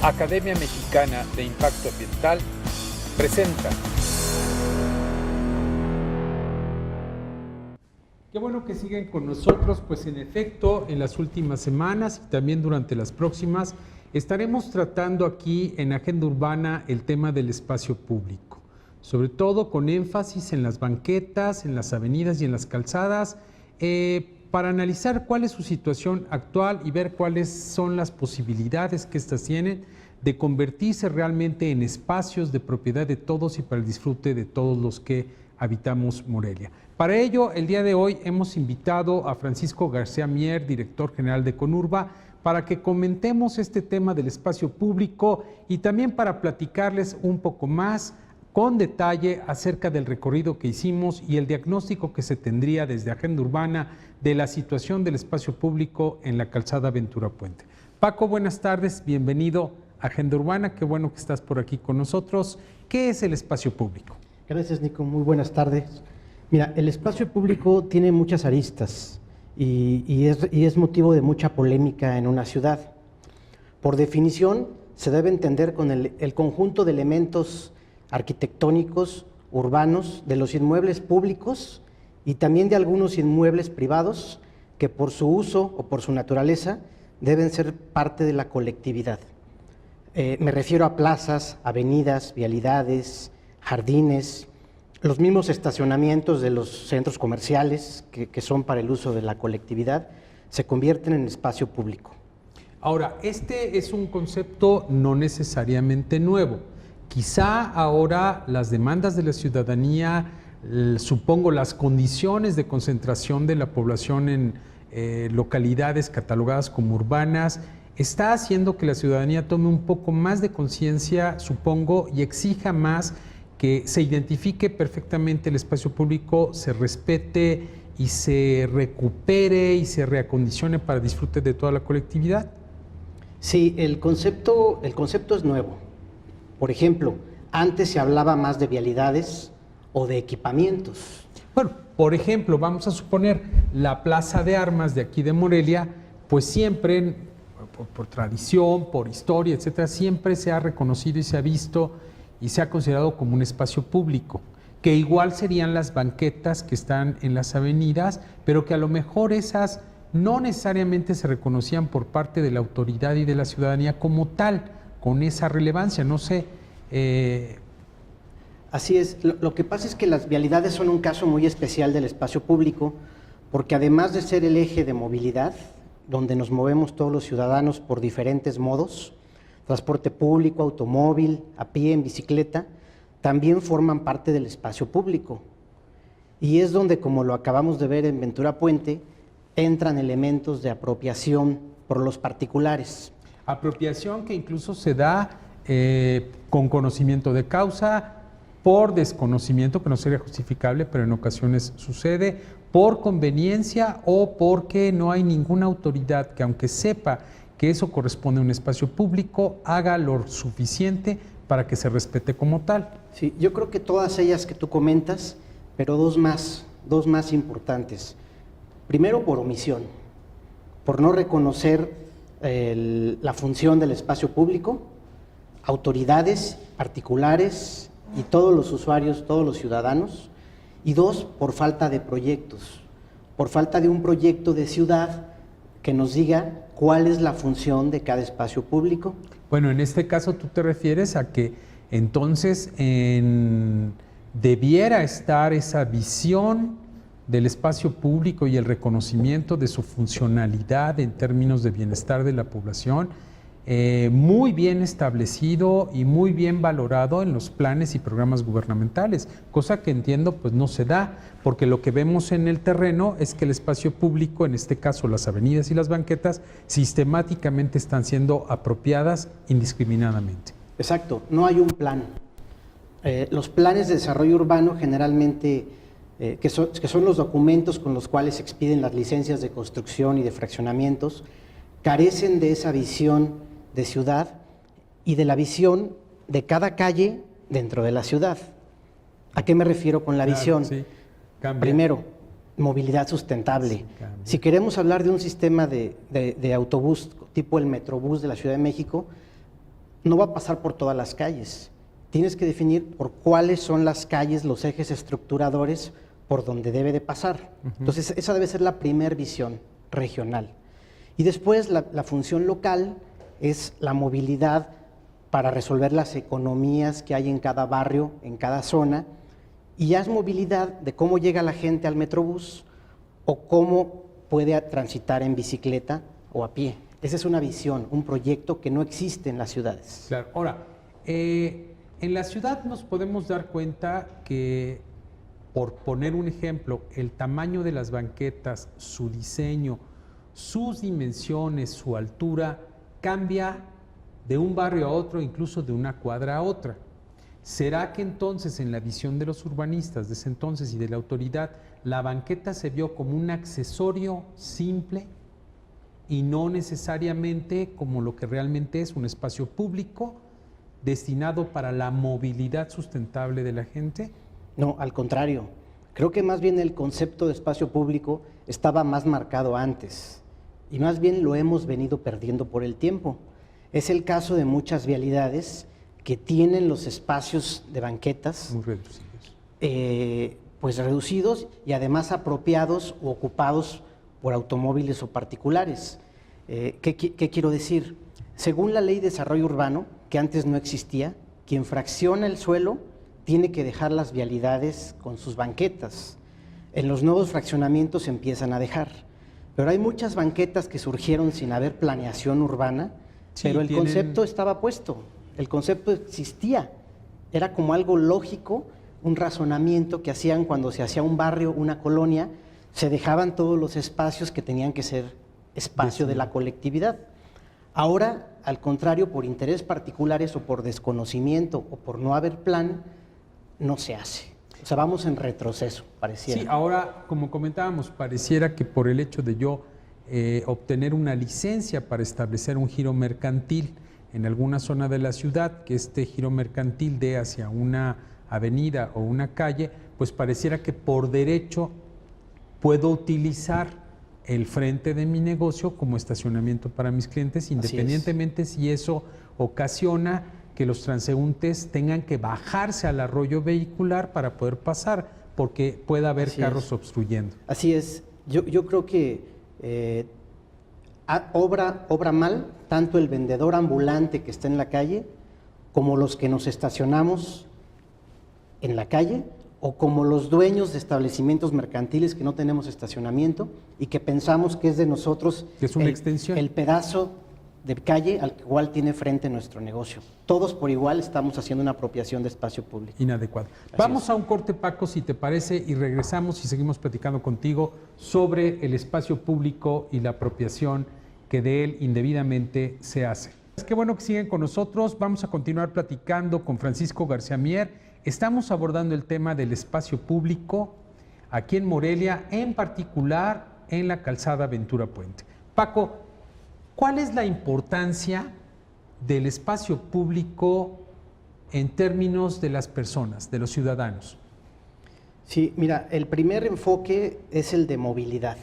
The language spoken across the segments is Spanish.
Academia Mexicana de Impacto Ambiental presenta. Qué bueno que siguen con nosotros, pues en efecto, en las últimas semanas y también durante las próximas, estaremos tratando aquí en Agenda Urbana el tema del espacio público, sobre todo con énfasis en las banquetas, en las avenidas y en las calzadas, para analizar cuál es su situación actual y ver cuáles son las posibilidades que éstas tienen de convertirse realmente en espacios de propiedad de todos y para el disfrute de todos los que habitamos Morelia. Para ello, el día de hoy hemos invitado a Francisco García Mier, director general de Conurba, para que comentemos este tema del espacio público y también para platicarles un poco más con detalle acerca del recorrido que hicimos y el diagnóstico que se tendría desde Agenda Urbana de la situación del espacio público en la calzada Ventura Puente. Paco, buenas tardes, bienvenido a Agenda Urbana, qué bueno que estás por aquí con nosotros. ¿Qué es el espacio público? Gracias, Nico, muy buenas tardes. Mira, el espacio público tiene muchas aristas y es motivo de mucha polémica en una ciudad. Por definición, se debe entender con el conjunto de elementos arquitectónicos, urbanos, de los inmuebles públicos y también de algunos inmuebles privados que por su uso o por su naturaleza deben ser parte de la colectividad. Me refiero a plazas, avenidas, vialidades, jardines, los mismos estacionamientos de los centros comerciales que son para el uso de la colectividad, se convierten en espacio público. Ahora, este es un concepto no necesariamente nuevo. Quizá ahora las demandas de la ciudadanía, supongo las condiciones de concentración de la población en localidades catalogadas como urbanas, está haciendo que la ciudadanía tome un poco más de conciencia, supongo, y exija más que se identifique perfectamente el espacio público, se respete y se recupere y se reacondicione para disfrute de toda la colectividad. Sí, el concepto es nuevo. Por ejemplo, antes se hablaba más de vialidades o de equipamientos. Bueno, por ejemplo, vamos a suponer la Plaza de Armas de aquí de Morelia, pues siempre, por tradición, por historia, etcétera, siempre se ha reconocido y se ha visto y se ha considerado como un espacio público, que igual serían las banquetas que están en las avenidas, pero que a lo mejor esas no necesariamente se reconocían por parte de la autoridad y de la ciudadanía como tal, con esa relevancia, no sé. Así es, lo que pasa es que las vialidades son un caso muy especial del espacio público, porque además de ser el eje de movilidad, donde nos movemos todos los ciudadanos por diferentes modos, transporte público, automóvil, a pie, en bicicleta, también forman parte del espacio público. Y es donde, como lo acabamos de ver en Ventura Puente, entran elementos de apropiación por los particulares. Apropiación que incluso se da con conocimiento de causa, por desconocimiento, que no sería justificable, pero en ocasiones sucede, por conveniencia o porque no hay ninguna autoridad que, aunque sepa que eso corresponde a un espacio público, haga lo suficiente para que se respete como tal. Sí, yo creo que todas ellas que tú comentas, pero dos más importantes. Primero, por omisión, por no reconocer la función del espacio público, autoridades particulares y todos los usuarios, todos los ciudadanos. Y dos, por falta de proyectos, por falta de un proyecto de ciudad que nos diga cuál es la función de cada espacio público. Bueno, en este caso tú te refieres a que entonces debiera estar esa visión del espacio público y el reconocimiento de su funcionalidad en términos de bienestar de la población, muy bien establecido y muy bien valorado en los planes y programas gubernamentales, cosa que entiendo pues no se da, porque lo que vemos en el terreno es que el espacio público, en este caso las avenidas y las banquetas, sistemáticamente están siendo apropiadas indiscriminadamente. Exacto, no hay un plan. Los planes de desarrollo urbano generalmente, que son los documentos con los cuales se expiden las licencias de construcción y de fraccionamientos, carecen de esa visión de ciudad y de la visión de cada calle dentro de la ciudad. ¿A qué me refiero con la visión? Sí, primero, movilidad sustentable. Si queremos hablar de un sistema de autobús tipo el Metrobús de la Ciudad de México, no va a pasar por todas las calles. Tienes que definir por cuáles son las calles, los ejes estructuradores por donde debe de pasar. Entonces, esa debe ser la primera visión regional. Y después, la función local es la movilidad para resolver las economías que hay en cada barrio, en cada zona, y ya es movilidad de cómo llega la gente al Metrobús o cómo puede transitar en bicicleta o a pie. Esa es una visión, un proyecto que no existe en las ciudades. Claro. Ahora, en la ciudad nos podemos dar cuenta que, por poner un ejemplo, el tamaño de las banquetas, su diseño, sus dimensiones, su altura, cambia de un barrio a otro, incluso de una cuadra a otra. ¿Será que entonces, en la visión de los urbanistas de ese entonces y de la autoridad, la banqueta se vio como un accesorio simple y no necesariamente como lo que realmente es un espacio público destinado para la movilidad sustentable de la gente? No, al contrario. Creo que más bien el concepto de espacio público estaba más marcado antes y más bien lo hemos venido perdiendo por el tiempo. Es el caso de muchas vialidades que tienen los espacios de banquetas Muy reducidos. Pues reducidos y además apropiados u ocupados por automóviles o particulares. ¿Qué quiero decir? Según la Ley de Desarrollo Urbano, que antes no existía, quien fracciona el suelo tiene que dejar las vialidades con sus banquetas. En los nuevos fraccionamientos se empiezan a dejar, pero hay muchas banquetas que surgieron sin haber planeación urbana, Sí, pero el concepto estaba puesto, el concepto existía, era como algo lógico, un razonamiento que hacían cuando se hacía un barrio, una colonia, se dejaban todos los espacios que tenían que ser espacio de la colectividad. Ahora, al contrario, por intereses particulares o por desconocimiento o por no haber plan, no se hace. O sea, vamos en retroceso, pareciera. Sí, ahora, como comentábamos, pareciera que por el hecho de yo obtener una licencia para establecer un giro mercantil en alguna zona de la ciudad, que este giro mercantil dé hacia una avenida o una calle, pues pareciera que por derecho puedo utilizar el frente de mi negocio como estacionamiento para mis clientes, independientemente si eso ocasiona que los transeúntes tengan que bajarse al arroyo vehicular para poder pasar, porque pueda haber carros obstruyendo. Así es. Yo creo que obra mal tanto el vendedor ambulante que está en la calle, como los que nos estacionamos en la calle, o como los dueños de establecimientos mercantiles que no tenemos estacionamiento y que pensamos que es de nosotros que es una extensión, el pedazo de calle al cual tiene frente nuestro negocio. Todos por igual estamos haciendo una apropiación de espacio público. Inadecuado. Vamos a un corte, Paco, si te parece, y regresamos y seguimos platicando contigo sobre el espacio público y la apropiación que de él indebidamente se hace. Es que bueno que siguen con nosotros. Vamos a continuar platicando con Francisco García Mier. Estamos abordando el tema del espacio público aquí en Morelia, en particular en la calzada Ventura Puente. Paco, ¿cuál es la importancia del espacio público en términos de las personas, de los ciudadanos? Sí, mira, el primer enfoque es el de movilidad.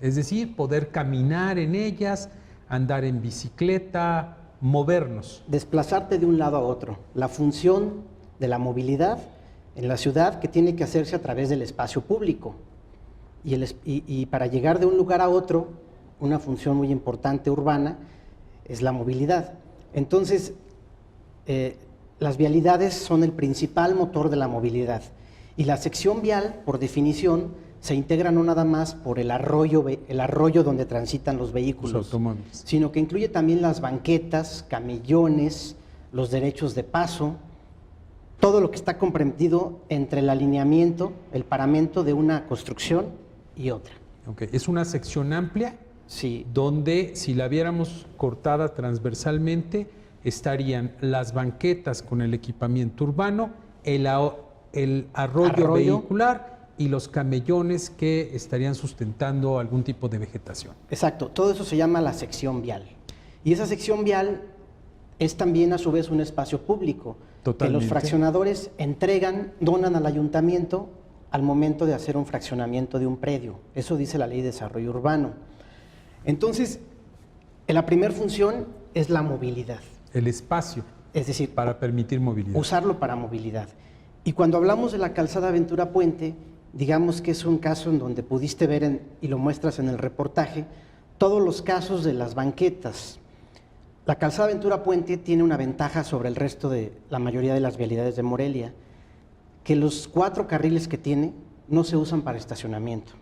Es decir, poder caminar en ellas, andar en bicicleta, movernos. Desplazarte de un lado a otro. La función de la movilidad en la ciudad que tiene que hacerse a través del espacio público. Y para llegar de un lugar a otro, una función muy importante urbana es la movilidad. Entonces, las vialidades son el principal motor de la movilidad. Y la sección vial, por definición, se integra no nada más por el arroyo donde transitan los vehículos, Los automóviles, sino que incluye también las banquetas, camellones, los derechos de paso, todo lo que está comprendido entre el alineamiento, el paramento de una construcción y otra. Okay. Es una sección amplia, sí, donde si la viéramos cortada transversalmente, estarían las banquetas con el equipamiento urbano, el arroyo vehicular y los camellones que estarían sustentando algún tipo de vegetación. Exacto, todo eso se llama la sección vial. Y esa sección vial es también a su vez un espacio público. Totalmente. Que los fraccionadores donan al ayuntamiento al momento de hacer un fraccionamiento de un predio. Eso dice la Ley de Desarrollo Urbano. Entonces, la primera función es la movilidad. El espacio. Es decir, para permitir movilidad. Usarlo para movilidad. Y cuando hablamos de la calzada Ventura Puente, digamos que es un caso en donde pudiste ver, y lo muestras en el reportaje, todos los casos de las banquetas. La calzada Ventura Puente tiene una ventaja sobre el resto de la mayoría de las vialidades de Morelia, que los 4 carriles que tiene no se usan para estacionamiento.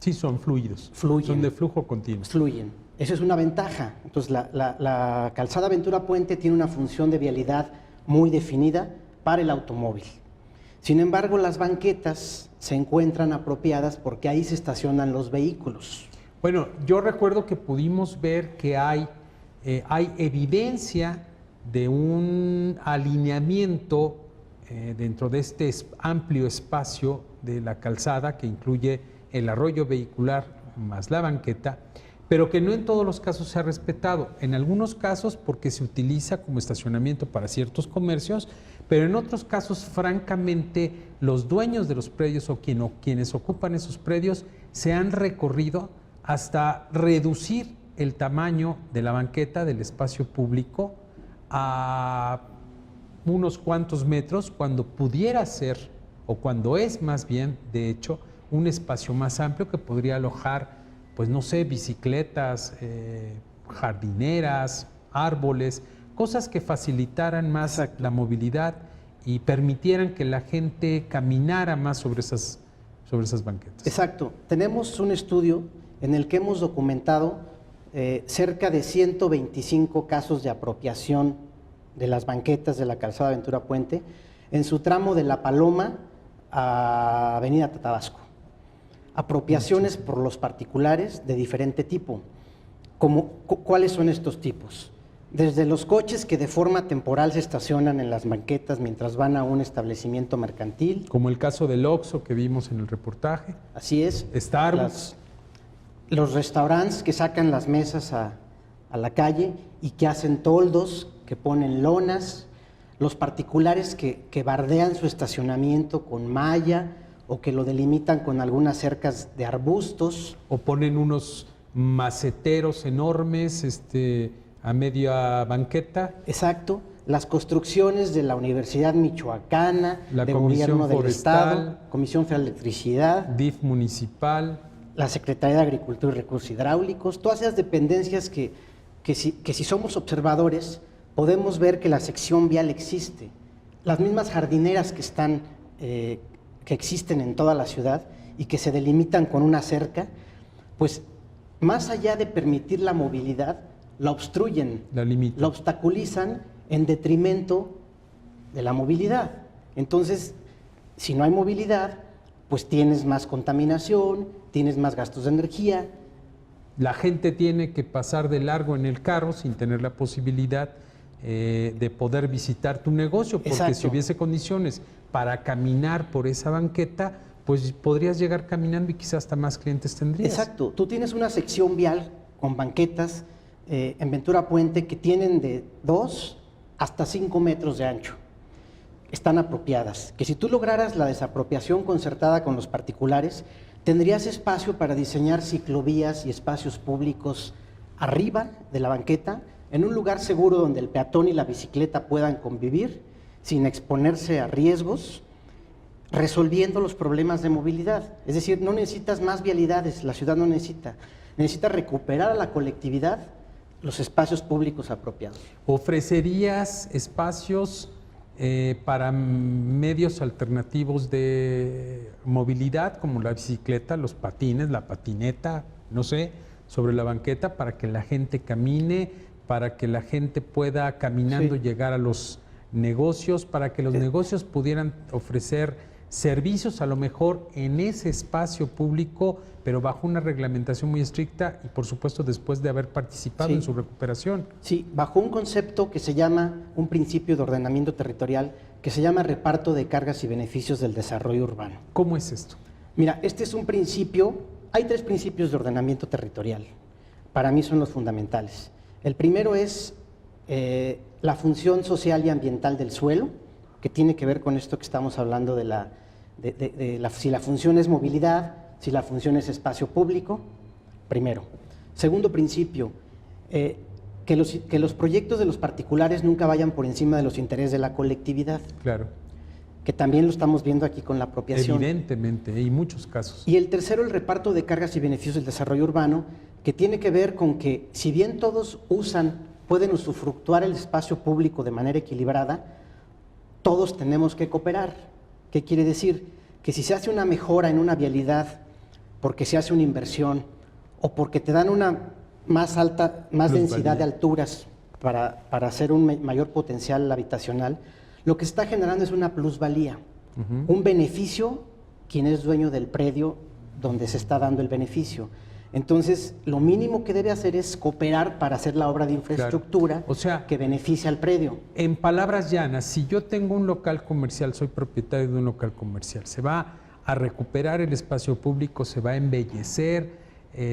Sí, son fluidos. Fluyen. Son de flujo continuo. Fluyen. Esa es una ventaja. Entonces, la calzada Ventura Puente tiene una función de vialidad muy definida para el automóvil. Sin embargo, las banquetas se encuentran apropiadas porque ahí se estacionan los vehículos. Bueno, yo recuerdo que pudimos ver que hay evidencia de un alineamiento dentro de este amplio espacio de la calzada que incluye el arroyo vehicular más la banqueta, pero que no en todos los casos se ha respetado. En algunos casos porque se utiliza como estacionamiento para ciertos comercios, pero en otros casos, francamente, los dueños de los predios o quienes ocupan esos predios se han recorrido hasta reducir el tamaño de la banqueta del espacio público a unos cuantos metros, cuando pudiera ser, o cuando es más bien, de hecho, un espacio más amplio que podría alojar, pues no sé, bicicletas, jardineras, árboles, cosas que facilitaran más la movilidad y permitieran que la gente caminara más sobre esas banquetas. Exacto. Tenemos un estudio en el que hemos documentado cerca de 125 casos de apropiación de las banquetas de la calzada Ventura Puente en su tramo de La Paloma a Avenida Tatabasco. Apropiaciones por los particulares de diferente tipo. ¿Cuáles son estos tipos? Desde los coches que de forma temporal se estacionan en las banquetas mientras van a un establecimiento mercantil. Como el caso del Oxxo que vimos en el reportaje. Así es. Starbucks. Los restaurantes que sacan las mesas a la calle y que hacen toldos, que ponen lonas. Los particulares que bardean su estacionamiento con malla o que lo delimitan con algunas cercas de arbustos. O ponen unos maceteros enormes a media banqueta. Exacto. Las construcciones de la Universidad Michoacana, la de Comisión Gobierno del Forestal, Estado, Comisión Federal de Electricidad, DIF municipal, la Secretaría de Agricultura y Recursos Hidráulicos, todas esas dependencias que si somos observadores podemos ver que la sección vial existe. Las mismas jardineras que existen en toda la ciudad y que se delimitan con una cerca, pues más allá de permitir la movilidad, la obstruyen, la obstaculizan en detrimento de la movilidad. Entonces, si no hay movilidad, pues tienes más contaminación, tienes más gastos de energía. La gente tiene que pasar de largo en el carro sin tener la posibilidad de poder visitar tu negocio, porque Exacto. Si hubiese condiciones para caminar por esa banqueta, pues podrías llegar caminando y quizás hasta más clientes tendrías. Exacto. Tú tienes una sección vial con banquetas en Ventura Puente que tienen de 2 hasta 5 metros de ancho. Están apropiadas. Que si tú lograras la desapropiación concertada con los particulares, tendrías espacio para diseñar ciclovías y espacios públicos arriba de la banqueta, en un lugar seguro donde el peatón y la bicicleta puedan convivir sin exponerse a riesgos, resolviendo los problemas de movilidad. Es decir, no necesitas más vialidades, la ciudad no necesita. Necesita recuperar a la colectividad los espacios públicos apropiados. ¿Ofrecerías espacios para medios alternativos de movilidad, como la bicicleta, los patines, la patineta, no sé, sobre la banqueta, para que la gente camine, para que la gente pueda caminando llegar a los negocios, para que los negocios pudieran ofrecer servicios a lo mejor en ese espacio público, pero bajo una reglamentación muy estricta y por supuesto después de haber participado en su recuperación? Sí, bajo un concepto que se llama, un principio de ordenamiento territorial, que se llama reparto de cargas y beneficios del desarrollo urbano. ¿Cómo es esto? Mira, este es un principio, hay 3 principios de ordenamiento territorial, para mí son los fundamentales. El primero es la función social y ambiental del suelo, que tiene que ver con esto que estamos hablando si la función es movilidad, si la función es espacio público, primero. Segundo principio, que los proyectos de los particulares nunca vayan por encima de los intereses de la colectividad, Claro, que también lo estamos viendo aquí con la apropiación. evidentemente, y muchos casos. Y el tercero, el reparto de cargas y beneficios del desarrollo urbano, que tiene que ver con que si bien todos pueden usufructuar el espacio público de manera equilibrada, todos tenemos que cooperar. ¿Qué quiere decir? Que si se hace una mejora en una vialidad, porque se hace una inversión, o porque te dan una más densidad de alturas para hacer un mayor potencial habitacional, lo que está generando es una plusvalía, un beneficio quien es dueño del predio donde se está dando el beneficio. Entonces, lo mínimo que debe hacer es cooperar para hacer la obra de infraestructura Claro. O sea, que beneficie al predio. En palabras llanas, si yo tengo un local comercial, soy propietario de un local comercial, se va a recuperar el espacio público, se va a embellecer,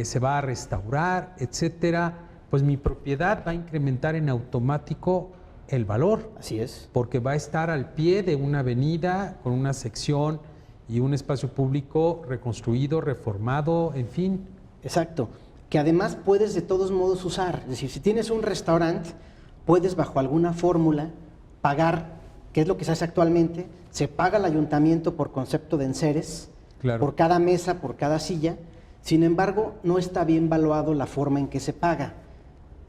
se va a restaurar, etcétera, pues mi propiedad va a incrementar en automático el valor. Así es. Porque va a estar al pie de una avenida con una sección y un espacio público reconstruido, reformado, en fin. Exacto, que además puedes de todos modos usar, es decir, si tienes un restaurante, puedes bajo alguna fórmula pagar, que es lo que se hace actualmente, se paga al ayuntamiento por concepto de enseres, Claro. por cada mesa, por cada silla, sin embargo, no está bien valuado la forma en que se paga.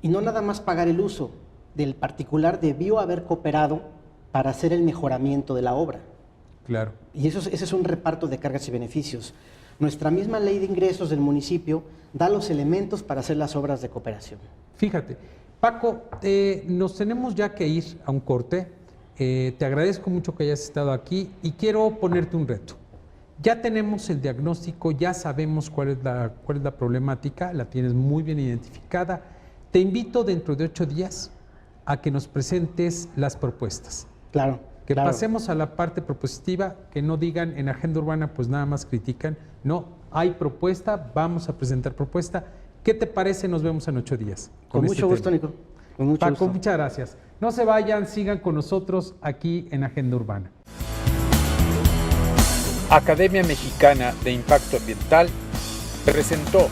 Y no nada más pagar el uso, del particular debió haber cooperado para hacer el mejoramiento de la obra. Claro. Y ese es un reparto de cargas y beneficios. Nuestra misma ley de ingresos del municipio da los elementos para hacer las obras de cooperación. Fíjate, Paco, nos tenemos ya que ir a un corte. Te agradezco mucho que hayas estado aquí y quiero ponerte un reto. Ya tenemos el diagnóstico, ya sabemos cuál es la problemática, la tienes muy bien identificada. Te invito dentro de 8 días a que nos presentes las propuestas. Claro. Que claro. pasemos a la parte propositiva, que no digan en Agenda Urbana pues nada más critican. No, hay propuesta, vamos a presentar propuesta. ¿Qué te parece? Nos vemos en 8 días. Con mucho gusto, Nico. Con mucho Paco, gusto. muchas gracias. No se vayan, sigan con nosotros aquí en Agenda Urbana. Academia Mexicana de Impacto Ambiental presentó